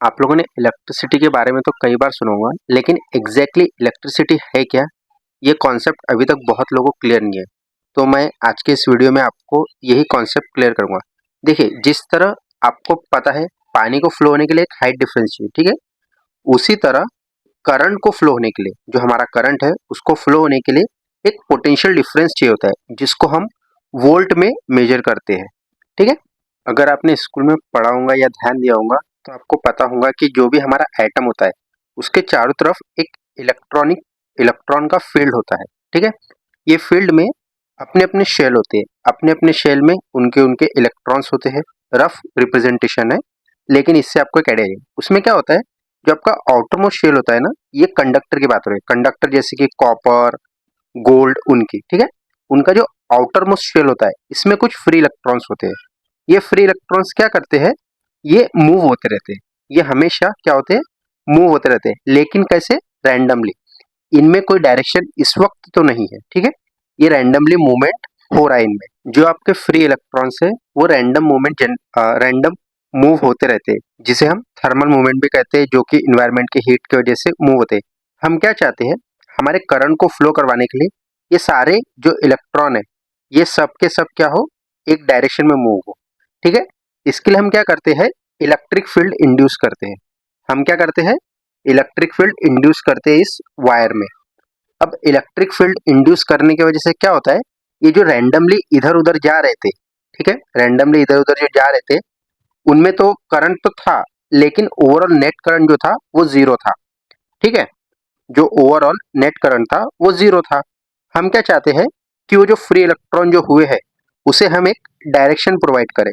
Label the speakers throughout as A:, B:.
A: आप लोगों ने इलेक्ट्रिसिटी के बारे में तो कई बार सुना होगा, लेकिन एग्जैक्टली इलेक्ट्रिसिटी है क्या, ये कॉन्सेप्ट अभी तक बहुत लोगों को क्लियर नहीं है। तो मैं आज के इस वीडियो में आपको यही कॉन्सेप्ट क्लियर करूंगा। देखिए, जिस तरह आपको पता है पानी को फ्लो होने के लिए एक हाइट डिफरेंस चाहिए, ठीक है। उसी तरह करंट को फ्लो होने के लिए, जो हमारा करंट है उसको फ्लो होने के लिए एक पोटेंशियल डिफरेंस चाहिए होता है, जिसको हम वोल्ट में मेजर करते हैं, ठीक है। अगर आपने स्कूल में पढ़ा होगा या ध्यान दिया होगा तो आपको पता होगा कि जो भी हमारा एटम होता है उसके चारों तरफ एक इलेक्ट्रॉन का फील्ड होता है, ठीक है। ये फील्ड में अपने अपने शेल होते हैं, अपने अपने शेल में उनके उनके इलेक्ट्रॉन्स होते हैं। रफ रिप्रेजेंटेशन है, लेकिन इससे आपको एक आइडिया है उसमें क्या होता है। जो आपका आउटर मोस्ट शेल होता है ना, ये कंडक्टर की बात हो रही है। कंडक्टर जैसे कि कॉपर, गोल्ड, उनकी, ठीक है। उनका जो आउटर मोस्ट शेल होता है इसमें कुछ फ्री इलेक्ट्रॉन्स होते हैं। ये फ्री इलेक्ट्रॉन्स क्या करते हैं, ये मूव होते रहते हैं। ये हमेशा क्या होते हैं, मूव होते रहते हैं, लेकिन कैसे, रैंडमली। इनमें कोई डायरेक्शन इस वक्त तो नहीं है, ठीक है। ये रैंडमली मूवमेंट हो रहा है इनमें। जो आपके फ्री इलेक्ट्रॉन्स है वो रैंडम मूवमेंट, रैंडम मूव होते रहते हैं, जिसे हम थर्मल मूवमेंट भी कहते हैं, जो कि इन्वायरमेंट की हीट की वजह से मूव होते हैं। हम क्या चाहते हैं, हमारे करंट को फ्लो करवाने के लिए ये सारे जो इलेक्ट्रॉन है ये सब के सब क्या हो, एक डायरेक्शन में मूव हो, ठीक है। इसके लिए हम क्या करते हैं, इलेक्ट्रिक फील्ड इंड्यूस करते हैं। हम क्या करते हैं, इलेक्ट्रिक फील्ड इंड्यूस करते हैं इस वायर में। अब इलेक्ट्रिक फील्ड इंड्यूस करने की वजह से क्या होता है, ये जो रैंडमली इधर उधर जा रहे थे, ठीक है, रैंडमली इधर उधर जो जा रहे थे उनमें तो करंट तो था, लेकिन ओवरऑल नेट करंट जो था वो जीरो था, ठीक है। जो ओवरऑल नेट करंट था वो जीरो था। हम क्या चाहते हैं कि वो जो फ्री इलेक्ट्रॉन जो हुए हैं उसे हम एक डायरेक्शन प्रोवाइड करें।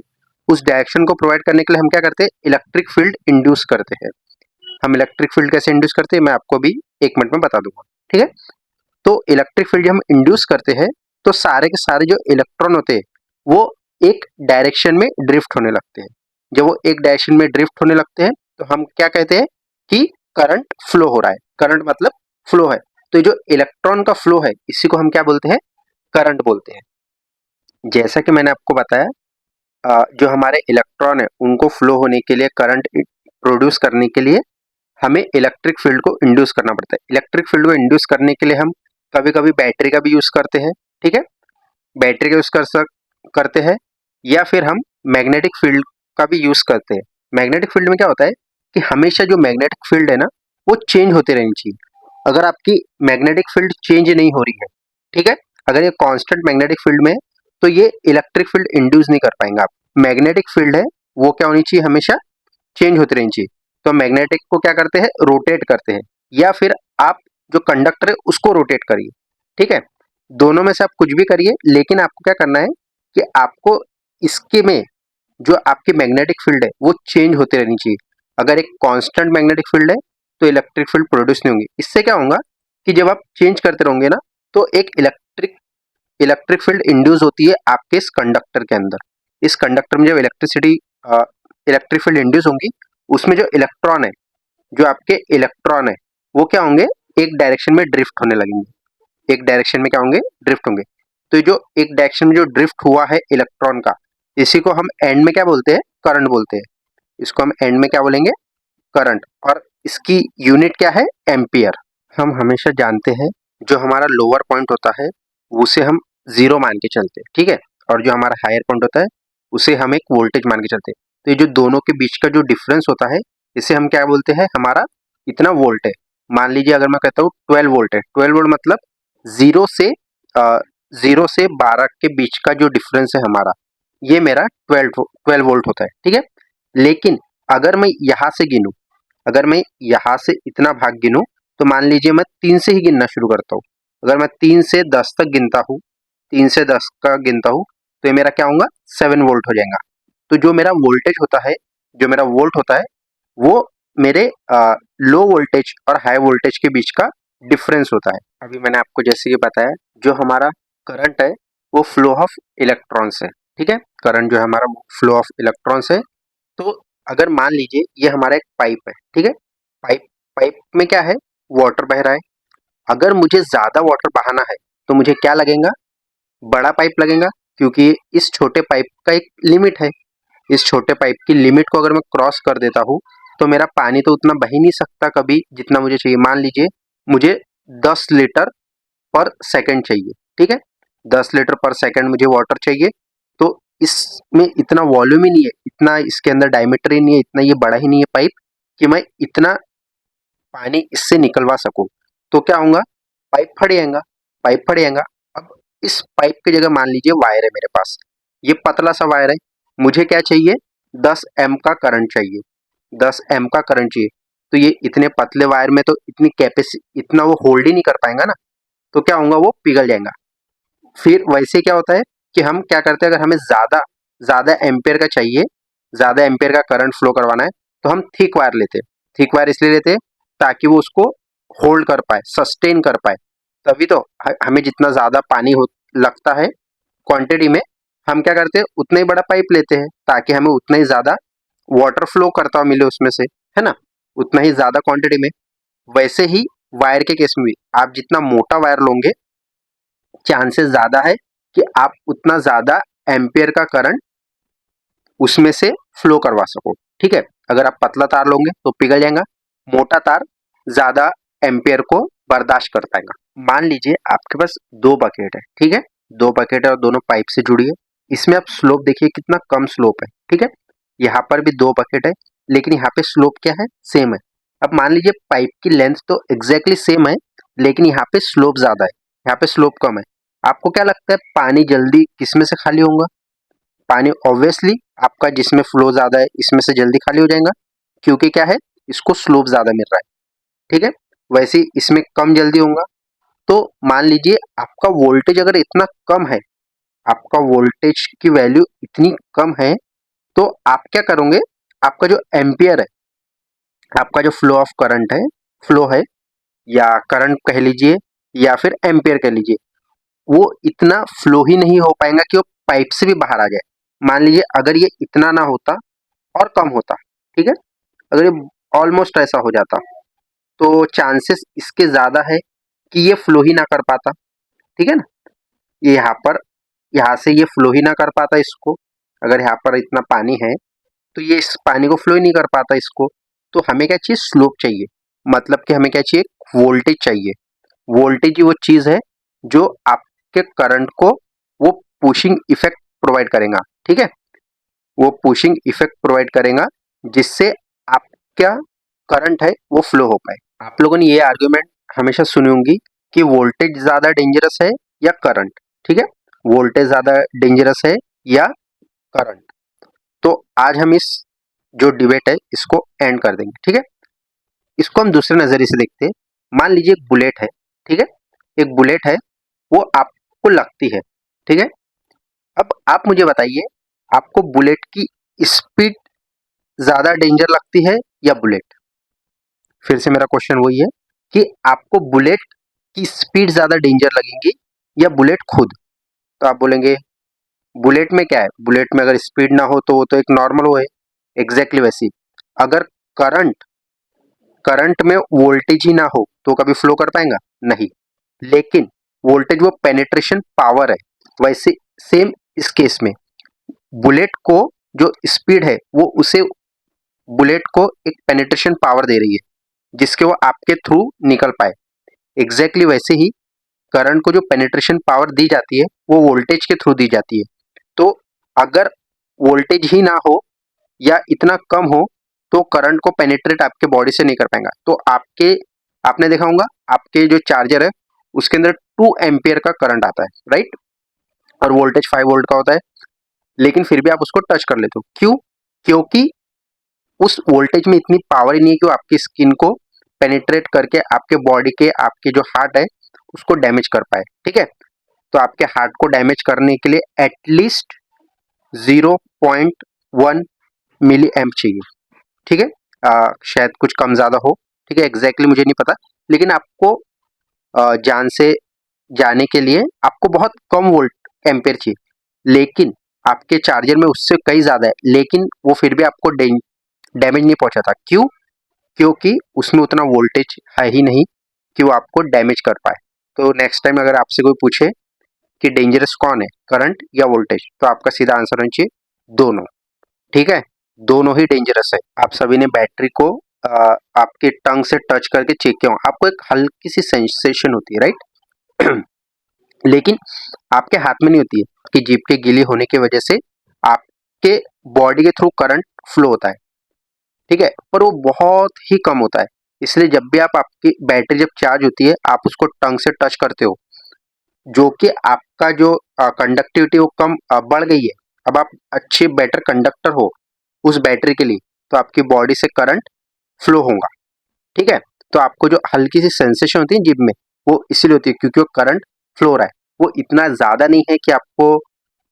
A: उस डायरेक्शन को प्रोवाइड करने के लिए हम क्या करते हैं, इलेक्ट्रिक फील्ड इंड्यूस करते हैं। हम इलेक्ट्रिक फील्ड कैसे इंड्यूस करते हैं मैं आपको भी एक मिनट में बता दूंगा, ठीक है। तो इलेक्ट्रिक फील्ड हम इंड्यूस करते हैं तो सारे के सारे जो इलेक्ट्रॉन होते हैं वो एक डायरेक्शन में ड्रिफ्ट होने लगते हैं। जब वो एक डायरेक्शन में ड्रिफ्ट होने लगते हैं तो हम क्या कहते हैं कि करंट फ्लो हो रहा है। करंट मतलब फ्लो है। तो जो इलेक्ट्रॉन का फ्लो है इसी को हम क्या बोलते हैं, करंट बोलते हैं। जैसा कि मैंने आपको बताया, जो हमारे इलेक्ट्रॉन है उनको फ्लो होने के लिए, करंट प्रोड्यूस करने के लिए हमें इलेक्ट्रिक फील्ड को इंड्यूस करना पड़ता है। इलेक्ट्रिक फील्ड को इंड्यूस करने के लिए हम कभी कभी बैटरी का भी यूज करते हैं, ठीक है। बैटरी का यूज करते हैं, या फिर हम मैग्नेटिक फील्ड का भी यूज करते हैं। मैग्नेटिक फील्ड में क्या होता है कि हमेशा जो मैग्नेटिक फील्ड है ना वो चेंज होते रहनी चाहिए। अगर आपकी मैग्नेटिक फील्ड चेंज नहीं हो रही है, ठीक है, अगर ये कांस्टेंट मैग्नेटिक फील्ड में है, तो ये इलेक्ट्रिक फील्ड इंड्यूस नहीं कर पाएंगे आप। मैग्नेटिक फील्ड है वो क्या होनी चाहिए, हमेशा चेंज होती रहनी चाहिए। तो मैग्नेटिक को क्या करते हैं, रोटेट करते हैं, या फिर आप जो कंडक्टर है उसको रोटेट करिए, ठीक है। दोनों में से आप कुछ भी करिए, लेकिन आपको क्या करना है कि आपको इसके में जो आपकी मैग्नेटिक फील्ड है वो चेंज होती रहनी चाहिए। अगर एक कांस्टेंट मैग्नेटिक फील्ड है तो इलेक्ट्रिक फील्ड प्रोड्यूस नहीं होंगी। इससे क्या होगा कि जब आप चेंज करते रहोगे ना तो एक इलेक्ट्रिक फील्ड इंड्यूस होती है आपके इस कंडक्टर के अंदर। इस कंडक्टर में जब इलेक्ट्रिक फील्ड इंड्यूस होंगी, उसमें जो इलेक्ट्रॉन है, जो आपके इलेक्ट्रॉन है वो क्या होंगे, एक डायरेक्शन में ड्रिफ्ट होने लगेंगे। एक डायरेक्शन में क्या होंगे, ड्रिफ्ट होंगे। तो जो एक डायरेक्शन में जो ड्रिफ्ट हुआ है इलेक्ट्रॉन का, इसी को हम एंड में क्या बोलते हैं, करंट बोलते हैं। इसको हम एंड में क्या बोलेंगे, करंट। और इसकी यूनिट क्या है, एम्पियर। हम हमेशा जानते हैं जो हमारा लोअर पॉइंट होता है उसे हम जीरो मान के चलते हैं, ठीक है। और जो हमारा हायर पॉइंट होता है उसे हम एक वोल्टेज मान के चलते हैं। तो ये जो दोनों के बीच का जो डिफरेंस होता है इसे हम क्या बोलते हैं, हमारा इतना वोल्ट है। मान लीजिए अगर मैं कहता हूँ 12 वोल्ट है, 12 वोल्ट मतलब जीरो से जीरो से 12 के बीच का जो डिफरेंस है हमारा, ये मेरा 12 वोल्ट होता है, ठीक है। लेकिन अगर मैं यहाँ से गिनूं, अगर मैं यहाँ से इतना भाग गिनूं, तो मान लीजिए मैं 3 से ही गिनना शुरू करता हूँ। अगर मैं 3 से 10 तक गिनता हूँ, 3 से 10 का गिनता हूँ, तो ये मेरा क्या होगा, 7 वोल्ट हो जाएगा। तो जो मेरा वोल्टेज होता है, जो मेरा वोल्ट होता है वो मेरे लो वोल्टेज और हाई वोल्टेज के बीच का डिफरेंस होता है। अभी मैंने आपको जैसे कि बताया, जो हमारा करंट है वो फ्लो ऑफ इलेक्ट्रॉन्स है, ठीक है। करंट जो है हमारा फ्लो ऑफ इलेक्ट्रॉन्स है। तो अगर मान लीजिए ये हमारा एक पाइप है, ठीक है। पाइप पाइप में क्या है, वाटर बह रहा है। अगर मुझे ज्यादा वाटर बहाना है तो मुझे क्या लगेगा, बड़ा पाइप लगेगा, क्योंकि इस छोटे पाइप का एक लिमिट है। इस छोटे पाइप की लिमिट को अगर मैं क्रॉस कर देता हूँ तो मेरा पानी तो उतना बह ही नहीं सकता कभी जितना मुझे चाहिए। मान लीजिए मुझे 10 लीटर पर सेकंड चाहिए, ठीक है, 10 लीटर पर सेकंड मुझे वाटर चाहिए। तो इसमें इतना वॉल्यूम ही नहीं है, इतना इसके अंदर डायमीटर ही नहीं है, इतना ये बड़ा ही नहीं है पाइप कि मैं इतना पानी इससे निकलवा सकूं। तो क्या होगा, पाइप फट जाएगा, पाइप फट जाएगा। अब इस पाइप की जगह मान लीजिए वायर है मेरे पास, ये पतला सा वायर है, मुझे क्या चाहिए, 10 एम का करंट चाहिए, 10 एम का करंट चाहिए। तो ये इतने पतले वायर में तो इतनी कैपेसिटी, इतना वो होल्ड ही नहीं कर पाएगा ना, तो क्या होगा, वो पिघल जाएगा। फिर वैसे क्या होता है कि हम क्या करते हैं, अगर हमें ज्यादा ज्यादा एम्पेयर का चाहिए, ज्यादा एम्पेयर का करंट फ्लो करवाना है, तो हम थिक वायर लेते हैं। थिक वायर इसलिए लेते हैं ताकि वो उसको होल्ड कर पाए, सस्टेन कर पाए। तभी तो हमें जितना ज्यादा पानी हो लगता है क्वांटिटी में, हम क्या करते हैं, उतना ही बड़ा पाइप लेते हैं ताकि हमें उतना ही ज्यादा वाटर फ्लो करता हुआ मिले उसमें से, है ना, उतना ही ज्यादा क्वांटिटी में। वैसे ही वायर के केस में भी आप जितना मोटा वायर लोगे, चांसेस ज्यादा है कि आप उतना ज्यादा एम्पियर का करंट उसमें से फ्लो करवा सको, ठीक है। अगर आप पतला तार लोगे तो पिघल जाएगा, मोटा तार ज्यादा एम्पियर को बर्दाश्त कर पाएगा। मान लीजिए आपके पास दो बकेट है, ठीक है, दो बकेट है और दोनों पाइप से जुड़ी है। इसमें आप स्लोप देखिए कितना कम स्लोप है, ठीक है। यहाँ पर भी दो बकेट है, लेकिन यहाँ पे स्लोप क्या है, सेम है। अब मान लीजिए पाइप की लेंथ तो एग्जैक्टली सेम है, लेकिन यहाँ पे स्लोप ज्यादा है, यहाँ पे स्लोप कम है। आपको क्या लगता है पानी जल्दी किसमें से खाली होगा? पानी ऑब्वियसली आपका जिसमें फ्लो ज्यादा है इसमें से जल्दी खाली हो जाएगा, क्योंकि क्या है, इसको स्लोप ज्यादा मिल रहा है, ठीक है। वैसे ही इसमें कम जल्दी होगा। तो मान लीजिए आपका वोल्टेज अगर इतना कम है, आपका वोल्टेज की वैल्यू इतनी कम है, तो आप क्या करोगे, आपका जो एम्पियर है, आपका जो फ्लो ऑफ करंट है, फ्लो है या करंट कह लीजिए या फिर एम्पियर कह लीजिए, वो इतना फ्लो ही नहीं हो पाएगा कि वो पाइप से भी बाहर आ जाए। मान लीजिए अगर ये इतना ना होता और कम होता, ठीक है, अगर ये ऑलमोस्ट ऐसा हो जाता, तो चांसेस इसके ज्यादा है कि ये फ्लो ही ना कर पाता, ठीक है ना। ये यहाँ पर, यहाँ से ये फ्लो ही ना कर पाता इसको, अगर यहाँ पर इतना पानी है तो ये इस पानी को फ्लो ही नहीं कर पाता इसको। तो हमें क्या चाहिए, स्लोप चाहिए, मतलब कि हमें क्या चाहिए, वोल्टेज चाहिए। वोल्टेज ही वो चीज है जो आपके करंट को वो पुशिंग इफेक्ट प्रोवाइड करेगा, ठीक है, वो पुशिंग इफेक्ट प्रोवाइड करेगा जिससे आपका करंट है वो फ्लो हो पाए। आप लोगों ने ये आर्गुमेंट हमेशा सुनी होंगी कि वोल्टेज ज्यादा डेंजरस है या करंट, ठीक है, वोल्टेज ज्यादा डेंजरस है या करंट। तो आज हम इस जो डिबेट है इसको एंड कर देंगे, ठीक है। इसको हम दूसरे नजरिए से देखते हैं। मान लीजिए एक बुलेट है, ठीक है, एक बुलेट है, वो आपको लगती है, ठीक है। अब आप मुझे बताइए, आपको बुलेट की स्पीड ज्यादा डेंजर लगती है या बुलेट? फिर से मेरा क्वेश्चन वही है कि आपको बुलेट की स्पीड ज्यादा डेंजर लगेगी या बुलेट खुद? तो आप बोलेंगे बुलेट में क्या है, बुलेट में अगर स्पीड ना हो तो वो तो एक नॉर्मल वो है। एग्जैक्टली वैसी, अगर करंट करंट में वोल्टेज ही ना हो तो कभी फ्लो कर पाएगा नहीं, लेकिन वोल्टेज वो पेनिट्रेशन पावर है। वैसे सेम इस केस में बुलेट को जो स्पीड है वो उसे बुलेट को एक पेनिट्रेशन पावर दे रही है जिसके वो आपके थ्रू निकल पाए। एग्जैक्टली वैसे ही करंट को जो पेनिट्रेशन पावर दी जाती है वो वोल्टेज के थ्रू दी जाती है। तो अगर वोल्टेज ही ना हो या इतना कम हो तो करंट को पेनिट्रेट आपके बॉडी से नहीं कर पाएगा। तो आपके, आपने देखा होगा आपके जो चार्जर है उसके अंदर 2 एम्पियर का करंट आता है, राइट, और वोल्टेज 5 वोल्ट का होता है, लेकिन फिर भी आप उसको टच कर लेते हो, क्यों? क्योंकि उस वोल्टेज में इतनी पावर ही नहीं है कि वो आपकी स्किन को पेनिट्रेट करके आपके बॉडी के, आपके जो हार्ट है उसको डैमेज कर पाए, ठीक है। तो आपके हार्ट को डैमेज करने के लिए एटलीस्ट 0.1 मिली एम्प चाहिए, ठीक है। शायद कुछ कम ज्यादा हो, ठीक है, एग्जैक्टली मुझे नहीं पता, लेकिन आपको जान से जाने के लिए आपको बहुत कम वोल्ट एम्पेयर चाहिए, लेकिन आपके चार्जर में उससे कई ज्यादा है, लेकिन वो फिर भी आपको डैमेज नहीं पहुंचाता, क्यों? क्योंकि उसमें उतना वोल्टेज है ही नहीं कि वो आपको डैमेज कर पाए। तो नेक्स्ट टाइम अगर आपसे कोई पूछे कि डेंजरस कौन है, करंट या वोल्टेज, तो आपका सीधा आंसर होना चाहिए दोनों, ठीक है। दोनों ही डेंजरस है। आप सभी ने बैटरी को आपके टंग से टच करके चेक किया होगा, आपको एक हल्की सी सेंसेशन होती है, राइट? लेकिन आपके हाथ में नहीं होती है, कि जीभ के गीले होने की वजह से आपके बॉडी के थ्रू करंट फ्लो होता है, ठीक है, पर वो बहुत ही कम होता है। इसलिए जब भी आपकी बैटरी जब चार्ज होती है, आप उसको टंग से टच करते हो, जो कि आपका जो कंडक्टिविटी वो कम बढ़ गई है। अब आप अच्छे बेटर कंडक्टर हो उस बैटरी के लिए, तो आपकी बॉडी से करंट फ्लो होगा, ठीक है। तो आपको जो हल्की सी सेंसेशन होती है जिब में, वो इसीलिए होती है क्योंकि वो करंट फ्लो हो रहा है। वो इतना ज्यादा नहीं है कि आपको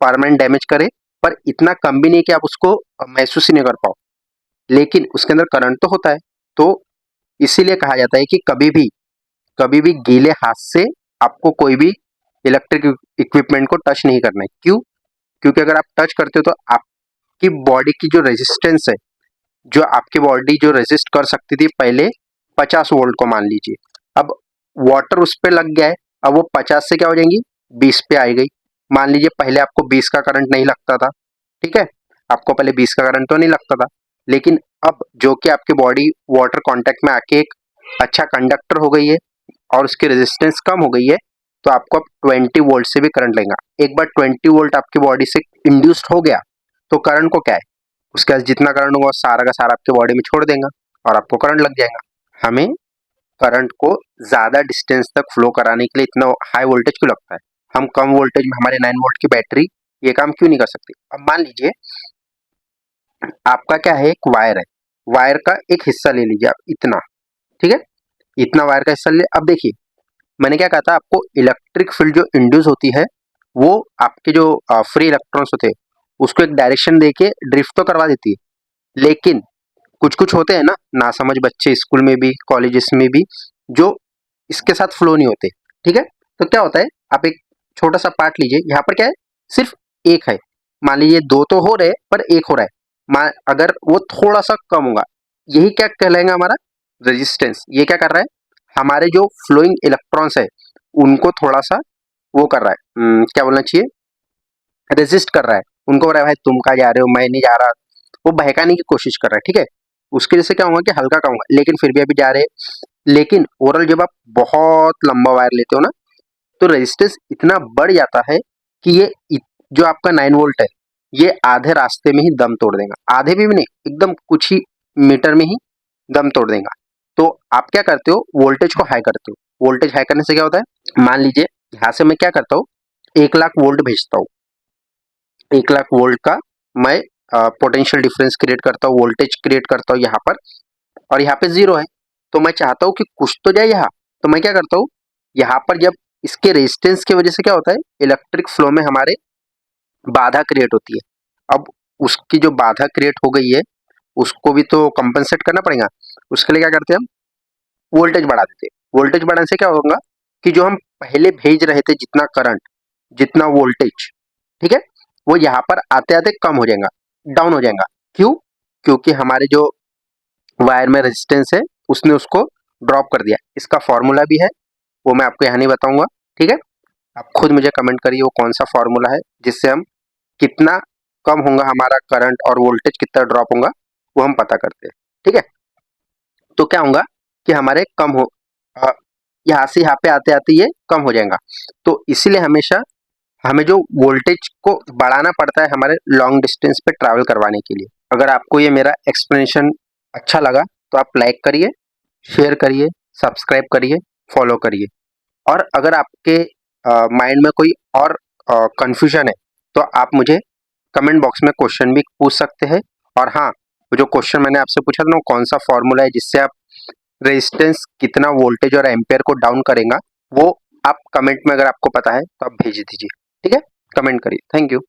A: परमानेंट डैमेज करे, पर इतना कम भी नहीं है कि आप उसको महसूस ही नहीं कर पाओ, लेकिन उसके अंदर करंट तो होता है। तो इसीलिए कहा जाता है कि कभी भी गीले हाथ से आपको कोई भी इलेक्ट्रिक इक्विपमेंट को टच नहीं करना है। क्यों? क्योंकि अगर आप टच करते हो तो आपकी बॉडी की जो रेजिस्टेंस है, जो आपकी बॉडी जो रेजिस्ट कर सकती थी पहले 50 वोल्ट को मान लीजिए, अब वाटर उस पे लग गया है, अब वो 50 से क्या हो जाएंगी, 20 पे आई गई। मान लीजिए पहले आपको 20 का करंट नहीं लगता था, ठीक है, आपको पहले 20 का करंट तो नहीं लगता था, लेकिन अब जो कि आपकी बॉडी वाटर कांटेक्ट में आके एक अच्छा कंडक्टर हो गई है और उसकी रेजिस्टेंस कम हो गई है, तो आपको अब 20 वोल्ट से भी करंट लगेगा। एक बार 20 वोल्ट आपकी बॉडी से इंड्यूस्ड हो गया, तो करंट को क्या है, उसके पास जितना करंट होगा सारा का सारा आपके बॉडी में छोड़ देगा और आपको करंट लग जाएगा। हमें करंट को ज्यादा डिस्टेंस तक फ्लो कराने के लिए इतना हाई वोल्टेज क्यों लगता है? हम कम वोल्टेज में हमारे 9 वोल्ट की बैटरी ये काम क्यों नहीं कर सकती? अब मान लीजिए आपका क्या है, एक वायर है, वायर का एक हिस्सा ले लीजिए आप इतना, ठीक है, इतना वायर का हिस्सा ले। अब देखिए मैंने क्या कहा था आपको, इलेक्ट्रिक फील्ड जो इंड्यूस होती है वो आपके जो फ्री इलेक्ट्रॉन्स होते हैं उसको एक डायरेक्शन देके ड्रिफ्ट तो करवा देती है, लेकिन कुछ कुछ होते हैं ना नासमझ बच्चे स्कूल में भी कॉलेजेस में भी, जो इसके साथ फ्लो नहीं होते, ठीक है। तो क्या होता है, आप एक छोटा सा पार्ट लीजिए, यहाँ पर क्या है, सिर्फ एक है, मान लीजिए दो तो हो रहे पर एक हो रहा है, अगर वो थोड़ा सा कम होगा, यही क्या कहलाएगा हमारा रेजिस्टेंस। ये क्या कर रहा है, हमारे जो फ्लोइंग इलेक्ट्रॉन्स है उनको थोड़ा सा वो कर रहा है, क्या बोलना चाहिए, रेजिस्ट कर रहा है। उनको बोल रहा है भाई तुम कहाँ जा रहे हो, मैं नहीं जा रहा, वो बहकाने की कोशिश कर रहा है, ठीक है। उसकी वजह से क्या होगा कि हल्का कम होगा, लेकिन फिर भी अभी जा रहे हैं। लेकिन ओवरऑल जब आप बहुत लंबा वायर लेते हो ना, तो रेजिस्टेंस इतना बढ़ जाता है कि जो आपका 9 वोल्ट है, ये आधे रास्ते में ही दम तोड़ देगा, आधे भी नहीं, एकदम कुछ ही मीटर में ही दम तोड़ देगा। तो आप क्या करते हो, वोल्टेज को हाई करते हो। वोल्टेज हाई करने से क्या होता है, मान लीजिए यहाँ से मैं क्या करता हूँ, 1 लाख वोल्ट भेजता हूँ, 1 लाख वोल्ट का मैं पोटेंशियल डिफरेंस क्रिएट करता हूँ, वोल्टेज क्रिएट करता हूँ यहाँ पर, और यहाँ पे जीरो है, तो मैं चाहता हूँ कि कुछ तो जाए यहाँ। तो मैं क्या करता हूँ, यहाँ पर जब इसके रेजिस्टेंस की वजह से क्या होता है, इलेक्ट्रिक फ्लो में हमारे बाधा क्रिएट होती है। अब उसकी जो बाधा क्रिएट हो गई है उसको भी तो कंपनसेट करना पड़ेगा। उसके लिए क्या करते हैं, हम वोल्टेज बढ़ा देते हैं। वोल्टेज बढ़ाने से क्या होगा कि जो हम पहले भेज रहे थे जितना करंट, जितना वोल्टेज, ठीक है, वो यहाँ पर आते आते कम हो जाएगा, डाउन हो जाएगा। क्यों? क्योंकि हमारे जो वायर में रेजिस्टेंस है उसने उसको ड्रॉप कर दिया। इसका फॉर्मूला भी है, वो मैं आपको यहाँ नहीं बताऊंगा, ठीक है। आप खुद मुझे कमेंट करिए वो कौन सा फॉर्मूला है जिससे हम कितना कम होगा हमारा करंट और वोल्टेज कितना ड्रॉप होगा वो हम पता करते हैं, ठीक है। तो क्या होगा कि हमारे कम हो, यहाँ से यहाँ पे आते आते ये कम हो जाएगा। तो इसीलिए हमेशा हमें जो वोल्टेज को बढ़ाना पड़ता है हमारे लॉन्ग डिस्टेंस पे ट्रैवल करवाने के लिए। अगर आपको ये मेरा एक्सप्लेनेशन अच्छा लगा तो आप लाइक करिए, शेयर करिए, सब्सक्राइब करिए, फॉलो करिए। और अगर आपके माइंड में कोई और कंफ्यूजन है तो आप मुझे कमेंट बॉक्स में क्वेश्चन भी पूछ सकते हैं। और हाँ, वो जो क्वेश्चन मैंने आपसे पूछा था ना, कौन सा फॉर्मूला है जिससे आप रेजिस्टेंस कितना वोल्टेज और एम्पेयर को डाउन करेगा, वो आप कमेंट में अगर आपको पता है तो आप भेज दीजिए, ठीक है, कमेंट करिए। Thank you.